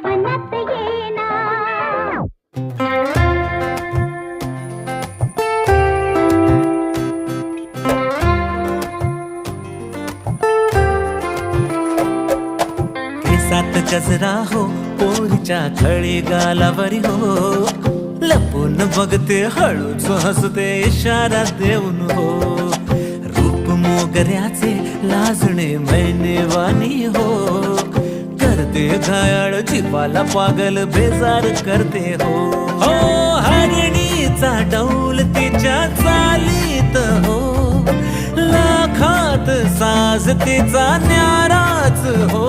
भनात येना. केसात गजरा हो, पोरीच्या खळी गालावरी हो, लपून बघते हळूच हसते इशारा देऊन हो. रूप मोगऱ्याचे लाजणे मैनेवानी हो, करते घायाळ जीवाला पागल बेजार करते हो. हो हरणीचा डौल तिच्या चालीत हो, लाखात साज तिचा न्याराच हो.